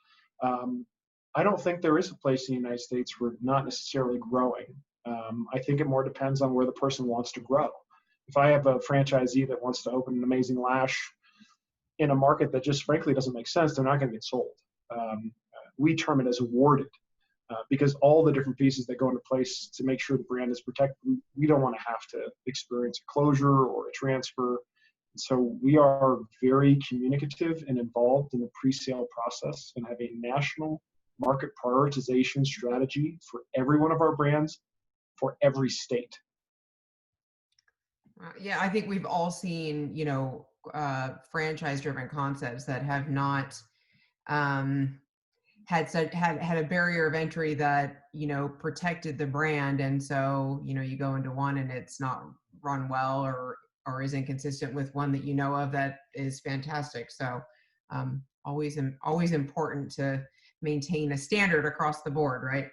I don't think there is a place in the United States where not necessarily growing. I think it more depends on where the person wants to grow. If I have a franchisee that wants to open an Amazing Lash in a market that just frankly doesn't make sense, they're not going to get sold. We term it as awarded because all the different pieces that go into place to make sure the brand is protected, we don't want to have to experience a closure or a transfer. So we are very communicative and involved in the pre-sale process and have a national market prioritization strategy for every one of our brands for every state. Yeah, I think we've all seen, franchise-driven concepts that have not had a barrier of entry that protected the brand, and so you go into one and it's not run well or is inconsistent with one that of that is fantastic. So always important to maintain a standard across the board, right?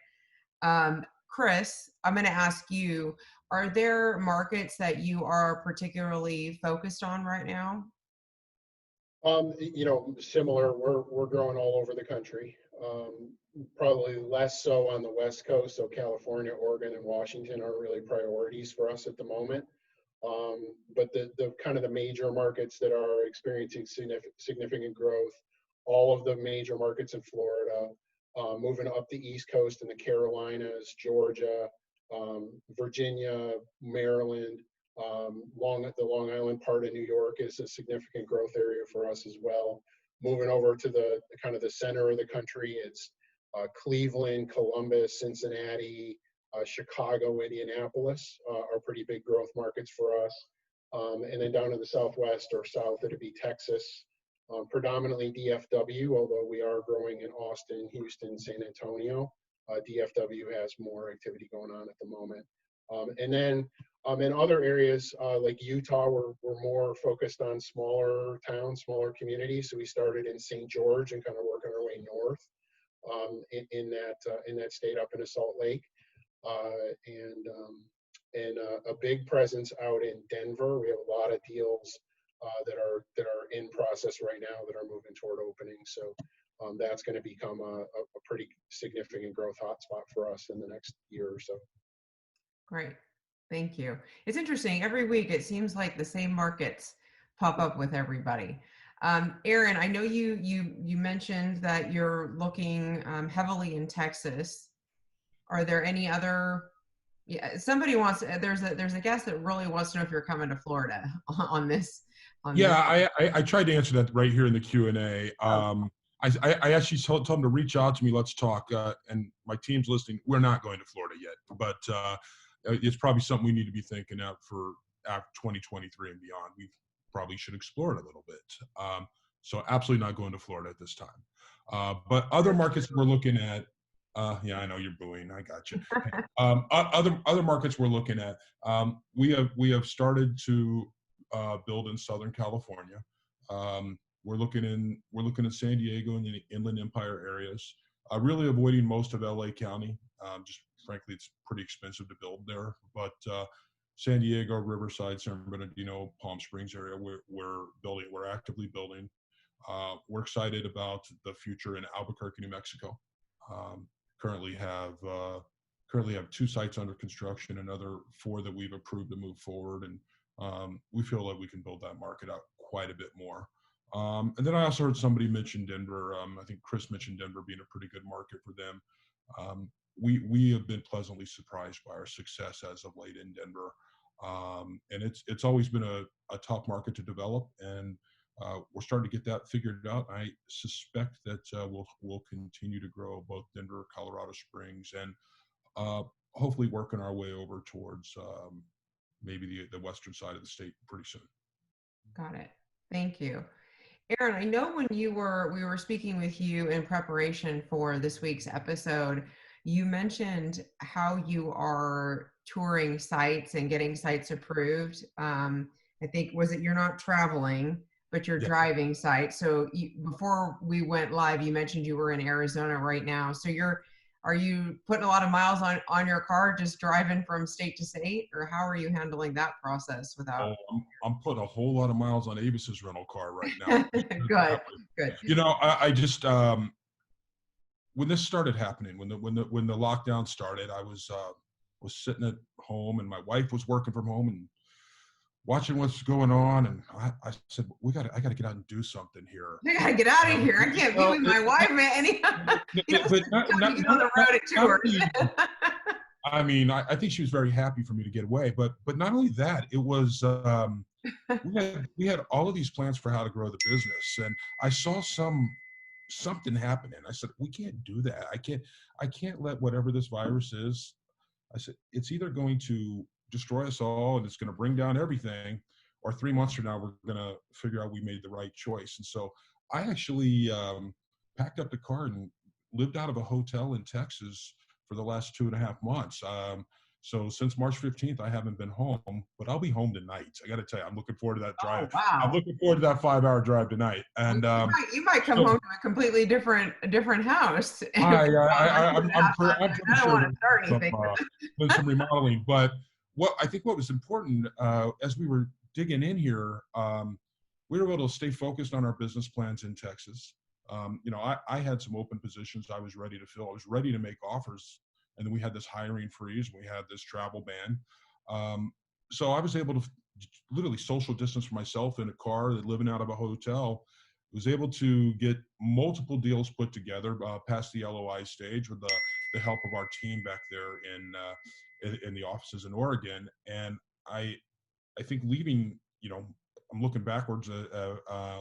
Chris, I'm going to ask you, are there markets that you are particularly focused on right now? Similar. We're growing all over the country. Probably less so on the West Coast. So California, Oregon, and Washington are really priorities for us at the moment. But the kind of the major markets that are experiencing significant growth all of the major markets in Florida, moving up the East Coast in the Carolinas, Georgia, Virginia, Maryland, the Long Island part of New York is a significant growth area for us as well. Moving over to the kind of the center of the country, it's Cleveland, Columbus, Cincinnati, Chicago, Indianapolis are pretty big growth markets for us. And then down in the Southwest or South, it'd be Texas, predominantly DFW, although we are growing in Austin, Houston, San Antonio. DFW has more activity going on at the moment. And then in other areas like Utah, we're more focused on smaller towns, smaller communities. So we started in St. George and kind of working our way north in that state up in Salt Lake. And a big presence out in Denver. We have a lot of deals that are in process right now that are moving toward opening. So that's going to become a pretty significant growth hotspot for us in the next year or so. Great, thank you. It's interesting. Every week it seems like the same markets pop up with everybody. Aaron, I know you mentioned that you're looking heavily in Texas. Are there any other? Yeah, somebody wants. There's a guest that really wants to know if you're coming to Florida on this. Yeah, I tried to answer that right here in the Q&A. I actually told him to reach out to me. Let's talk. And my team's listening. We're not going to Florida yet, but it's probably something we need to be thinking out for after 2023 and beyond. We probably should explore it a little bit. So absolutely not going to Florida at this time. But other markets we're looking at. Yeah, I know you're booing. I got you. Other markets we're looking at. We have started to build in Southern California. We're looking at San Diego and the Inland Empire areas. Really avoiding most of LA County. Just frankly, it's pretty expensive to build there. But San Diego, Riverside, San Bernardino, Palm Springs area, we're building. We're actively building. We're excited about the future in Albuquerque, New Mexico. Currently have 2 sites under construction, another 4 that we've approved to move forward, and we feel like we can build that market out quite a bit more. And then I also heard somebody mention Denver. I think Chris mentioned Denver being a pretty good market for them. We have been pleasantly surprised by our success as of late in Denver, and it's always been a tough market to develop, and we're starting to get that figured out. I suspect that we'll continue to grow both Denver, Colorado Springs, and hopefully working our way over towards maybe the western side of the state pretty soon. Got it. Thank you. Aaron, I know when we were speaking with you in preparation for this week's episode, you mentioned how you are touring sites and getting sites approved. I think, was it you're not traveling, but you're driving sites. So before we went live, you mentioned you were in Arizona right now. So are you putting a lot of miles on your car, just driving from state to state, or how are you handling that process without? I'm putting a whole lot of miles on Avis's rental car right now. Good. You know, I just when this started happening, when the lockdown started, I was sitting at home, and my wife was working from home and watching what's going on, and I said, I got to get out and do something here. I got to get out of here. I can't be with my wife, man. On the road at tours. I mean, I think she was very happy for me to get away, but not only that, it was we had all of these plans for how to grow the business, and I saw something happening. I said, we can't do that. I can't let whatever this virus is. I said, it's either going to destroy us all and it's going to bring down everything, or 3 months from now we're going to figure out we made the right choice. And so I actually packed up the car and lived out of a hotel in Texas for the last 2.5 months. So since March 15th, I haven't been home, but I'll be home tonight. I got to tell you, I'm looking forward to that drive. Oh, wow. I'm looking forward to that 5-hour drive tonight. And you might come home to a completely different house. I'm pretty I don't sure want to start anything. there's some remodeling, but I think what was important as we were digging in here, we were able to stay focused on our business plans in Texas. You know, I had some open positions I was ready to fill. I was ready to make offers. And then we had this hiring freeze. We had this travel ban. So I was able to literally social distance for myself in a car, living out of a hotel, was able to get multiple deals put together past the LOI stage with the help of our team back there in the offices in Oregon. And I think leaving, I'm looking backwards,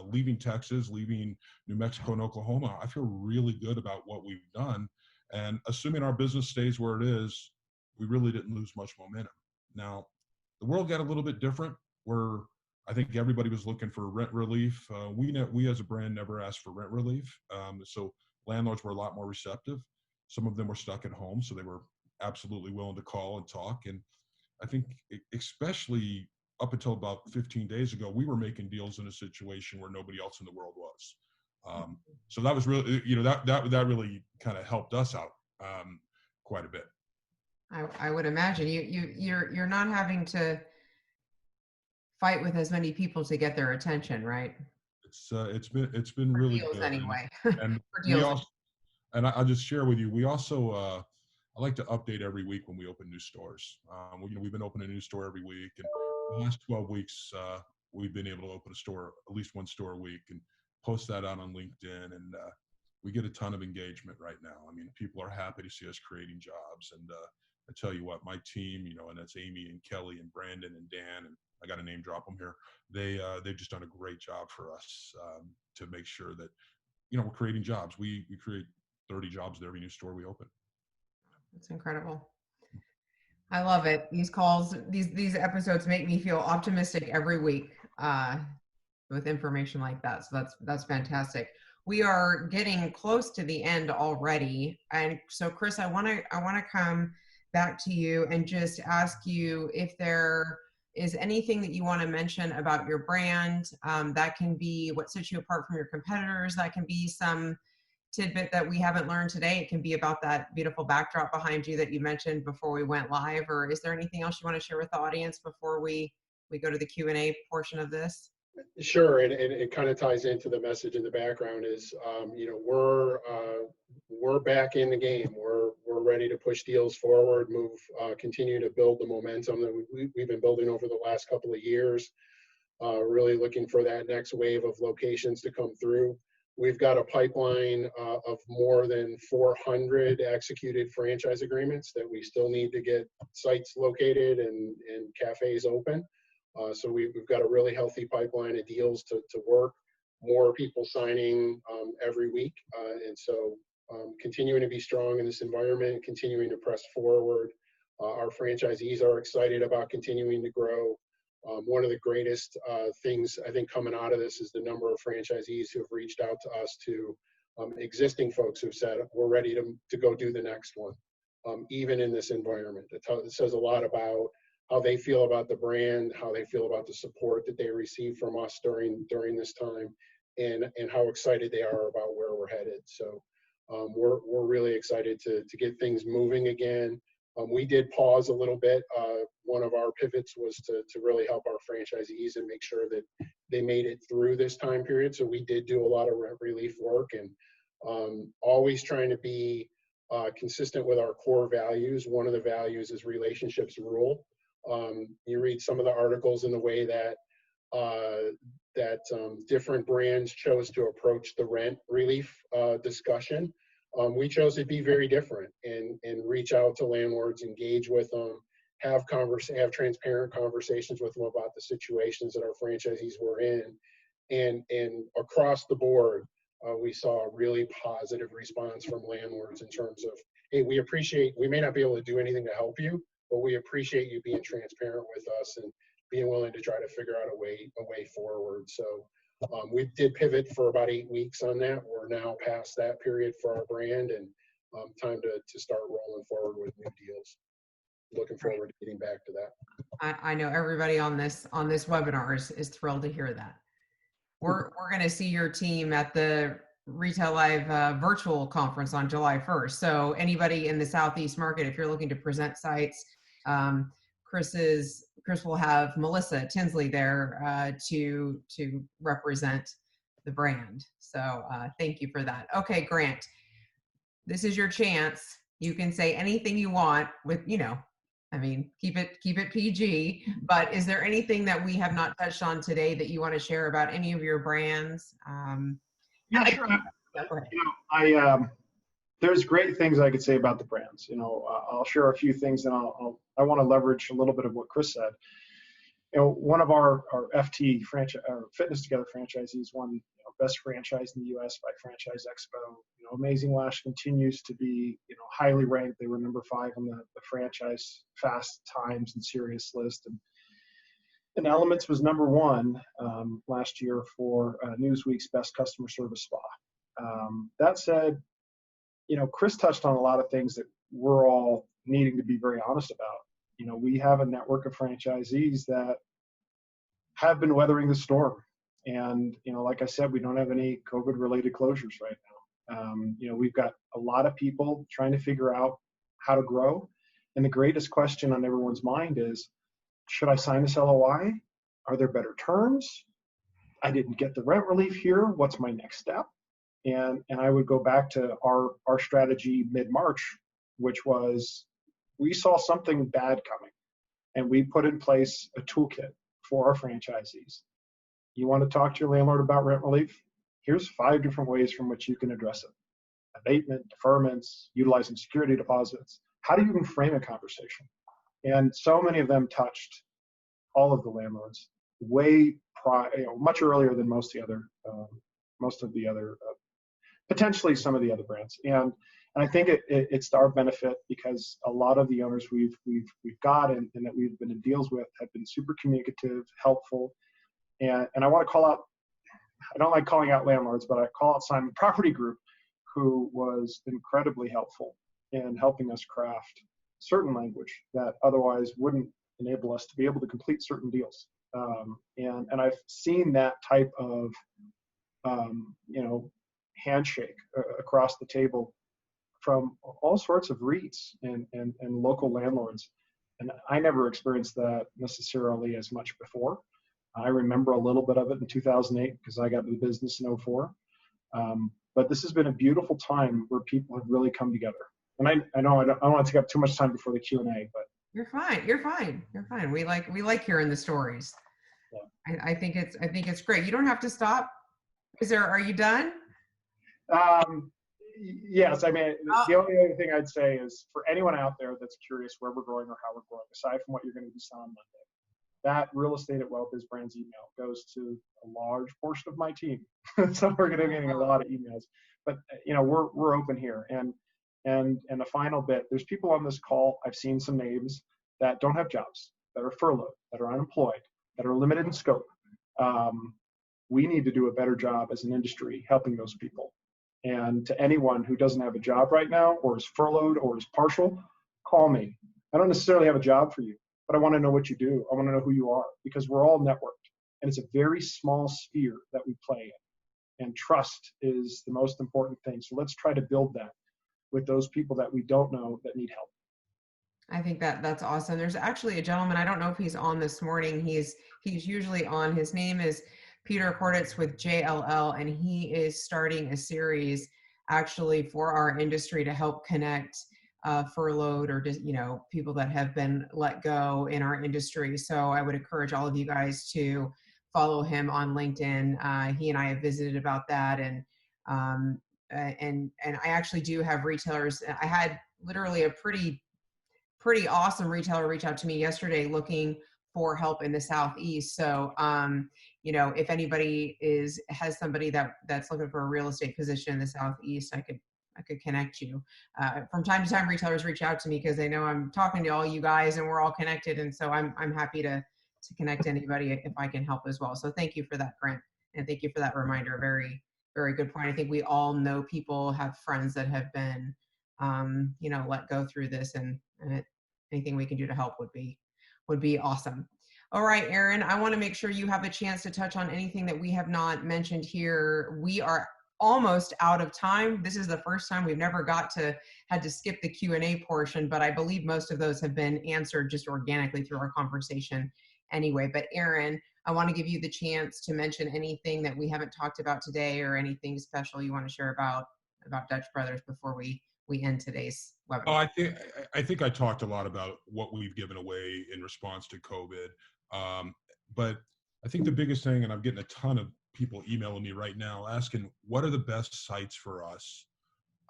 leaving Texas, leaving New Mexico and Oklahoma, I feel really good about what we've done. And assuming our business stays where it is, we really didn't lose much momentum. Now, the world got a little bit different where I think everybody was looking for rent relief. We as a brand never asked for rent relief. So landlords were a lot more receptive. Some of them were stuck at home, so they were absolutely willing to call and talk. And I think especially up until about 15 days ago, we were making deals in a situation where nobody else in the world was. So that was really, that really kind of helped us out quite a bit. I would imagine you're not having to fight with as many people to get their attention, right? It's been For really deals good. anyway. And For we deals. also, and I'll just share with you, we also I like to update every week when we open new stores. We've been opening a new store every week, and the last 12 weeks we've been able to open a store, at least one store a week, and post that out on LinkedIn, and we get a ton of engagement right now. I mean, people are happy to see us creating jobs, and I tell you what, my team, and that's Amy and Kelly and Brandon and Dan, and I got to name drop them here. They've just done a great job for us to make sure that we're creating jobs. We create 30 jobs at every new store we open. It's incredible. I love it. These calls, these episodes make me feel optimistic every week with information like that. So that's fantastic. We are getting close to the end already, and so Chris, I want to come back to you and just ask you if there is anything that you want to mention about your brand. That can be what sets you apart from your competitors. That can be some tidbit that we haven't learned today. It can be about that beautiful backdrop behind you that you mentioned before we went live. Or is there anything else you want to share with the audience before we go to the Q&A portion of this? Sure, and it kind of ties into the message in the background is, we're back in the game. We're ready to push deals forward, continue to build the momentum that we've been building over the last couple of years. Really looking for that next wave of locations to come through. We've got a pipeline of more than 400 executed franchise agreements that we still need to get sites located and cafes open. So we've got a really healthy pipeline of deals to work, more people signing every week. And so continuing to be strong in this environment, continuing to press forward. Our franchisees are excited about continuing to grow. One of the greatest things I think coming out of this is the number of franchisees who have reached out to us, to existing folks who've said, we're ready to go do the next one, even in this environment. It says a lot about how they feel about the brand, how they feel about the support that they receive from us during this time, and how excited they are about where we're headed. So we're really excited to get things moving again. We did pause a little bit. One of our pivots was to really help our franchisees and make sure that they made it through this time period. So we did do a lot of rent relief work, and always trying to be consistent with our core values. One of the values is relationships rule. You read some of the articles in the way that different brands chose to approach the rent relief discussion. We chose to be very different and reach out to landlords, engage with them, have transparent conversations with them about the situations that our franchisees were in, and across the board, we saw a really positive response from landlords in terms of, hey, we may not be able to do anything to help you, but we appreciate you being transparent with us and being willing to try to figure out a way forward. So we did pivot for about 8 weeks on that. We're now past that period for our brand, and time to start rolling forward with new deals. Looking forward to getting back to that. I know everybody on this webinar is thrilled to hear that. We're going to see your team at the Retail Live virtual conference on July 1st. So anybody in the Southeast market, if you're looking to present sites, Chris will have Melissa Tinsley there to represent the brand. So thank you for that. Okay, Grant, this is your chance. You can say anything you want with, I mean, keep it PG, but is there anything that we have not touched on today that you want to share about any of your brands? Yeah, I, sure. yeah, go ahead. You know, there's great things I could say about the brands. You know, I'll share a few things, and I want to leverage a little bit of what Chris said. You know, one of our FT franchise, our Fitness Together franchisees won, you know, best franchise in the U.S. by Franchise Expo. You know, Amazing Lash continues to be, you know, highly ranked. They were number 5 on the franchise Fast Times and Serious list, and Elements was number 1 last year for Newsweek's best customer service spa. That said, you know, Chris touched on a lot of things that we're all needing to be very honest about. You know, we have a network of franchisees that have been weathering the storm. And, you know, like I said, we don't have any COVID related closures right now. You know, we've got a lot of people trying to figure out how to grow. And the greatest question on everyone's mind is, should I sign this LOI? Are there better terms? I didn't get the rent relief here. What's my next step? And I would go back to our strategy mid-March, which was we saw something bad coming, and we put in place a toolkit for our franchisees. You want to talk to your landlord about rent relief? Here's 5 different ways from which you can address it. Abatement, deferments, utilizing security deposits. How do you even frame a conversation? And so many of them touched all of the landlords much earlier than most of the other potentially some of the other brands. And I think it's to our benefit because a lot of the owners we've got and that we've been in deals with have been super communicative, helpful. And I want to call out, I don't like calling out landlords, but I call out Simon Property Group, who was incredibly helpful in helping us craft certain language that otherwise wouldn't enable us to be able to complete certain deals. And I've seen that type of, you know, handshake across the table from all sorts of REITs and local landlords. And I never experienced that necessarily as much before. I remember a little bit of it in 2008 because I got into the business in 2004. But this has been a beautiful time where people have really come together. And I know I don't want to take up too much time before the Q&A, but You're fine. You're fine. You're fine. We like hearing the stories. Yeah. I think it's great. You don't have to stop. Are you done? Yes, I mean, the only other thing I'd say is for anyone out there that's curious where we're growing or how we're growing, aside from what you're going to be selling on Monday, that Real Estate at Wealth is Brands email goes to a large portion of my team. So we're going to be getting a lot of emails, but you know, we're open here. And the final bit, there's people on this call, I've seen some names that don't have jobs, that are furloughed, that are unemployed, that are limited in scope. We need to do a better job as an industry helping those people. And to anyone who doesn't have a job right now or is furloughed or is partial, call me. I don't necessarily have a job for you, but I want to know what you do. I want to know who you are because we're all networked and it's a very small sphere that we play in. And trust is the most important thing. So let's try to build that with those people that we don't know that need help. I think that's awesome. There's actually a gentleman, I don't know if he's on this morning. He's usually on. His name is Peter Korditz with JLL, and he is starting a series actually for our industry to help connect furloughed or just, you know, people that have been let go in our industry. So I would encourage all of you guys to follow him on LinkedIn. He and I have visited about that, and I actually do have retailers. I had literally a pretty awesome retailer reach out to me yesterday looking for help in the Southeast. So, you know, if anybody has somebody that's looking for a real estate position in the Southeast, I could connect you. From time to time, retailers reach out to me because they know I'm talking to all you guys and we're all connected. And so I'm happy to connect anybody if I can help as well. So thank you for that, Brent. And thank you for that reminder. Very, very good point. I think we all know people, have friends that have been, you know, let go through this, and anything we can do to help would be awesome. All right, Aaron, I want to make sure you have a chance to touch on anything that we have not mentioned here. We are almost out of time. This is the first time we've never had to skip the Q&A portion, but I believe most of those have been answered just organically through our conversation anyway. But Aaron, I want to give you the chance to mention anything that we haven't talked about today or anything special you want to share about Dutch Brothers before we we end today's webinar. Oh, I think I talked a lot about what we've given away in response to COVID. But I think the biggest thing, and I'm getting a ton of people emailing me right now asking, what are the best sites for us?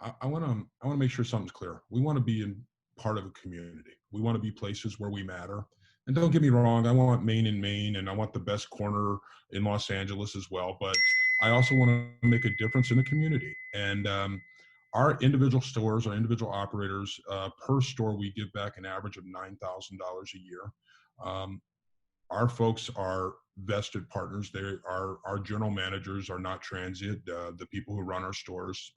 I want to make sure something's clear. We want to be in part of a community. We want to be places where we matter. And don't get me wrong, I want Main in Maine, and I want the best corner in Los Angeles as well. But I also want to make a difference in the community. And our individual stores, our individual operators, per store, we give back an average of $9,000 a year. Our folks are vested partners. Our general managers are not transient. The people who run our stores,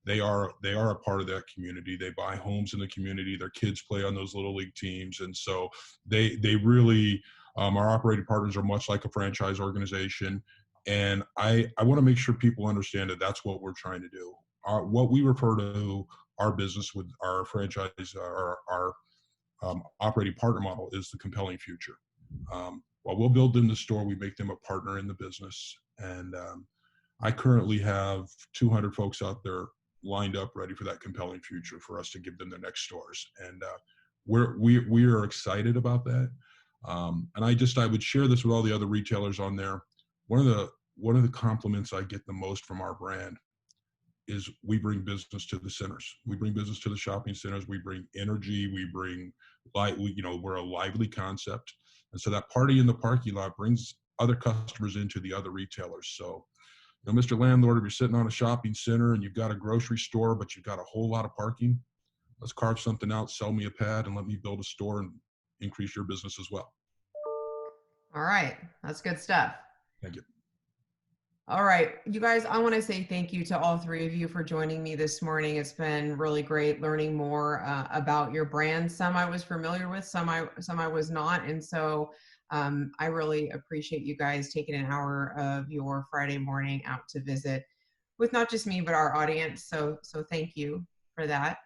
they are a part of that community. They buy homes in the community. Their kids play on those little league teams, and so they really, our operating partners are much like a franchise organization. And I want to make sure people understand that that's what we're trying to do. What we refer to our business with our franchise, our operating partner model is the compelling future. While we'll build them the store, we make them a partner in the business. And I currently have 200 folks out there lined up ready for that compelling future for us to give them their next stores. And we are excited about that. And I would share this with all the other retailers on there. One of the compliments I get the most from our brand is we bring business to the centers. We bring business to the shopping centers. We bring energy. We bring light. We're a lively concept. And so that party in the parking lot brings other customers into the other retailers. So, Mr. Landlord, if you're sitting on a shopping center and you've got a grocery store, but you've got a whole lot of parking, let's carve something out, sell me a pad, and let me build a store and increase your business as well. All right. That's good stuff. Thank you. All right, you guys, I want to say thank you to all three of you for joining me this morning. It's been really great learning more about your brand. Some I was familiar with, some I was not. And so I really appreciate you guys taking an hour of your Friday morning out to visit with not just me, but our audience. So thank you for that.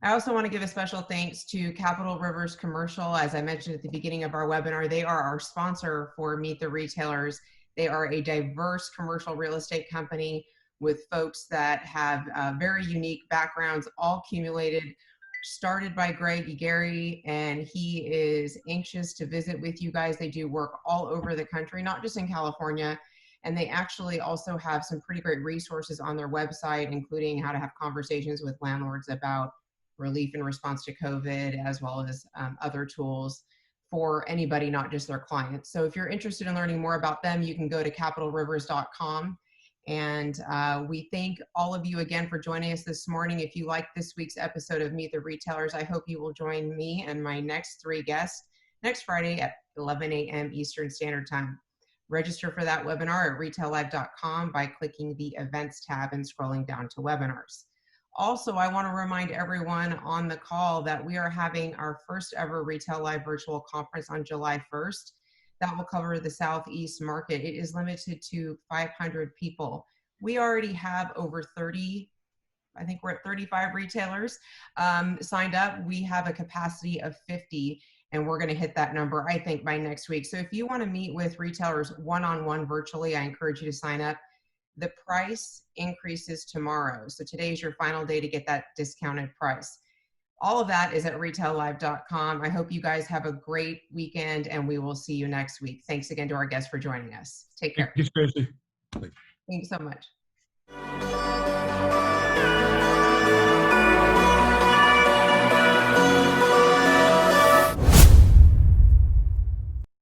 I also want to give a special thanks to Capital Rivers Commercial. As I mentioned at the beginning of our webinar, they are our sponsor for Meet the Retailers. They are a diverse commercial real estate company with folks that have very unique backgrounds, all accumulated, started by Greg Egeri, and he is anxious to visit with you guys. They do work all over the country, not just in California, and they actually also have some pretty great resources on their website, including how to have conversations with landlords about relief in response to COVID, as well as other tools for anybody, not just their clients. So if you're interested in learning more about them, you can go to capitalrivers.com. And we thank all of you again for joining us this morning. If you like this week's episode of Meet the Retailers, I hope you will join me and my next three guests next Friday at 11 a.m. Eastern Standard Time. Register for that webinar at retaillive.com by clicking the events tab and scrolling down to webinars. Also, I want to remind everyone on the call that we are having our first ever Retail Live virtual conference on July 1st. That will cover the Southeast market. It is limited to 500 people. We already have over 30, I think we're at 35 retailers signed up. We have a capacity of 50, and we're going to hit that number, I think, by next week. So if you want to meet with retailers one-on-one virtually, I encourage you to sign up. The price increases tomorrow. So today is your final day to get that discounted price. All of that is at retaillive.com. I hope you guys have a great weekend, and we will see you next week. Thanks again to our guests for joining us. Take care. Thanks, Tracy. Thank you so much.